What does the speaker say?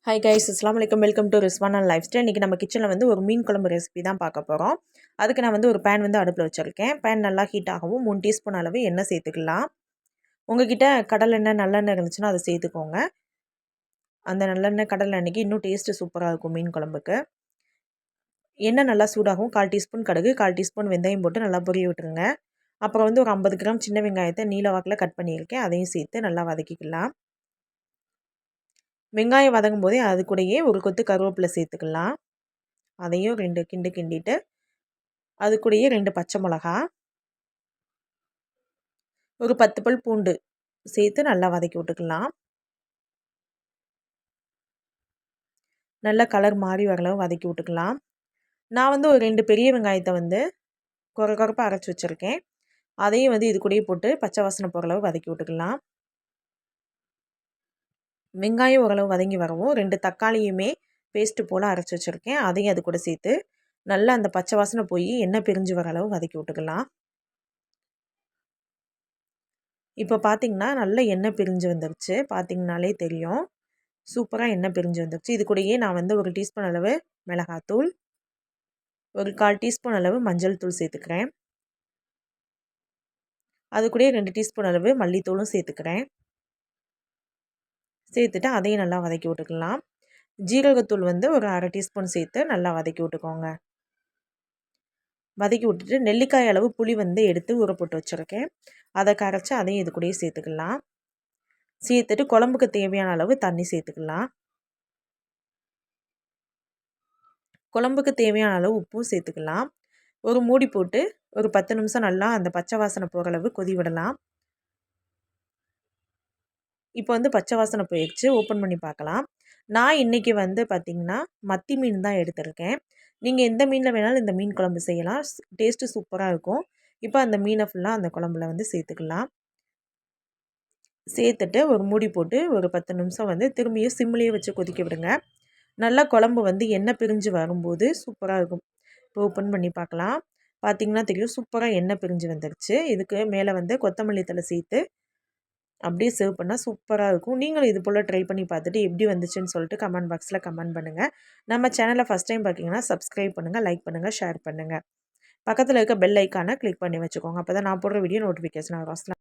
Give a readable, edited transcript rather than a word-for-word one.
Hi guys, அஸ்ஸலாமு அலைக்கும். Welcome to Rizwana life style. இன்றைக்கி நம்ம கிச்சனில் வந்து ஒரு மீன் குழம்பு ரெசிபி தான் பார்க்க போகிறோம். அதுக்கு நான் வந்து ஒரு பேன் வந்து அடுப்பில் வச்சுருக்கேன். பேன் நல்லா ஹீட் ஆகவும் 3 டீஸ்பூன் அளவு எண்ணெய் சேர்த்துக்கலாம். உங்ககிட்ட கடலெண்ணெய் நல்லெண்ணெய் இருந்துச்சுன்னா அதை சேர்த்துக்கோங்க. அந்த நல்லெண்ணெய் கடலெண்ணெய்க்கு இன்னும் டேஸ்ட்டு சூப்பராக இருக்கும் மீன் குழம்புக்கு. எண்ணெய் நல்லா சூடாகும். 1/4 டீஸ்பூன் கடுகு, 1/4 டீஸ்பூன் வெந்தயம் போட்டு நல்லா பொரிய விட்டுருங்க. அப்புறம் வந்து ஒரு 50 கிராம் சின்ன வெங்காயத்தை நீல வாக்கில் கட் பண்ணியிருக்கேன். அதையும் சேர்த்து நல்லா வதக்கிக்கலாம். வெங்காயம் வதங்கும் போதே அது கூடயே ஒரு கொத்து கருவேப்பிலை சேர்த்துக்கலாம். அதையும் 2 கிண்டிட்டு அது கூடயே 2 பச்சை மிளகா, ஒரு 10 பல் பூண்டு சேர்த்து நல்லா வதக்கி விட்டுக்கலாம். நல்லா கலர் மாறி வரளவு வதக்கி விட்டுக்கலாம். நான் வந்து ஒரு 2 பெரிய வெங்காயத்தை வந்து கொரப்பாக அரைச்சி வச்சுருக்கேன். அதையும் வந்து இது கூடயே போட்டு பச்சை வாசனை போகிற அளவு வதக்கி விட்டுக்கலாம். வெங்காயம் ஓரளவு வதங்கி வரவும் 2 தக்காளியுமே பேஸ்ட்டு போல் அரைச்சி வச்சுருக்கேன். அதையும் அது கூட சேர்த்து நல்லா அந்த பச்சை வாசனை போய் எண்ணெய் பிரிஞ்சு வர அளவு வதக்கி விட்டுக்கலாம். இப்போ பார்த்திங்கன்னா நல்லா எண்ணெய் பிரிஞ்சு வந்துருச்சு. பார்த்திங்கனாலே தெரியும், சூப்பராக எண்ணெய் பிரிஞ்சு வந்துருச்சு. இது கூடயே நான் வந்து 1 டீஸ்பூன் அளவு மிளகாத்தூள், ஒரு 1/4 டீஸ்பூன் அளவு மஞ்சள் தூள் சேர்த்துக்கிறேன். அது கூடயே 2 டீஸ்பூன் அளவு மல்லித்தூளும் சேர்த்துக்கிறேன். சேர்த்துட்டு அதையும் நல்லா வதக்கி விட்டுக்கலாம். ஜீரகத்தூள் வந்து ஒரு 1/2 டீஸ்பூன் சேர்த்து நல்லா வதக்கி விட்டுக்கோங்க. வதக்கி விட்டுட்டு நெல்லிக்காய் அளவு புளி வந்து எடுத்து ஊற போட்டு வச்சுருக்கேன். அதை கரைச்சி அதையும் இது கூடயே சேர்த்துக்கலாம். சேர்த்துட்டு குழம்புக்கு தேவையான அளவு தண்ணி சேர்த்துக்கலாம். குழம்புக்கு தேவையான அளவு உப்பும் சேர்த்துக்கலாம். ஒரு மூடி போட்டு ஒரு 10 நிமிஷம் நல்லா அந்த பச்சை வாசனை போகிற அளவு கொதி விடலாம். இப்போ வந்து பச்சை வாசனை போயிடுச்சு. ஓப்பன் பண்ணி பார்க்கலாம். நான் இன்றைக்கி வந்து பார்த்திங்கன்னா மத்தி மீன் தான் எடுத்திருக்கேன். நீங்கள் எந்த மீனில் வேணாலும் இந்த மீன் குழம்பு செய்யலாம். டேஸ்ட்டு சூப்பராக இருக்கும். இப்போ அந்த மீனை ஃபுல்லாக அந்த குழம்புல வந்து சேர்த்துக்கலாம். சேர்த்துட்டு ஒரு மூடி போட்டு ஒரு 10 நிமிஷம் வந்து திரும்பியும் சிம்லேயே வச்சு கொதிக்க விடுங்க. நல்லா குழம்பு வந்து எண்ணெய் பிரிஞ்சு வரும்போது சூப்பராக இருக்கும். இப்போ ஓப்பன் பண்ணி பார்க்கலாம். பார்த்திங்கன்னா தெரியும், சூப்பராக எண்ணெய் பிரிஞ்சு வந்துடுச்சு. இதுக்கு மேலே வந்து கொத்தமல்லி தழை சேர்த்து அப்படியே சர்வ் பண்ணால் சூப்பராக இருக்கும். நீங்களும் இது போல் ட்ரை பண்ணி பார்த்துட்டு எப்படி வந்துச்சுன்னு சொல்லிட்டு கமெண்ட் பாக்ஸில் கமெண்ட் பண்ணுங்கள். நம்ம சேனலை ஃபஸ்ட் டைம் பார்த்தீங்கன்னா சப்ஸ்கிரைப் பண்ணுங்கள், லைக் பண்ணுங்கள், ஷேர் பண்ணுங்கள். பக்கத்தில் இருக்க பெல் ஐக்கானை கிளிக் பண்ணி வச்சுக்கோங்க. அப்போ தான் நான் போடுற வீடியோ நோட்டிஃபிகேஷன் வரும்.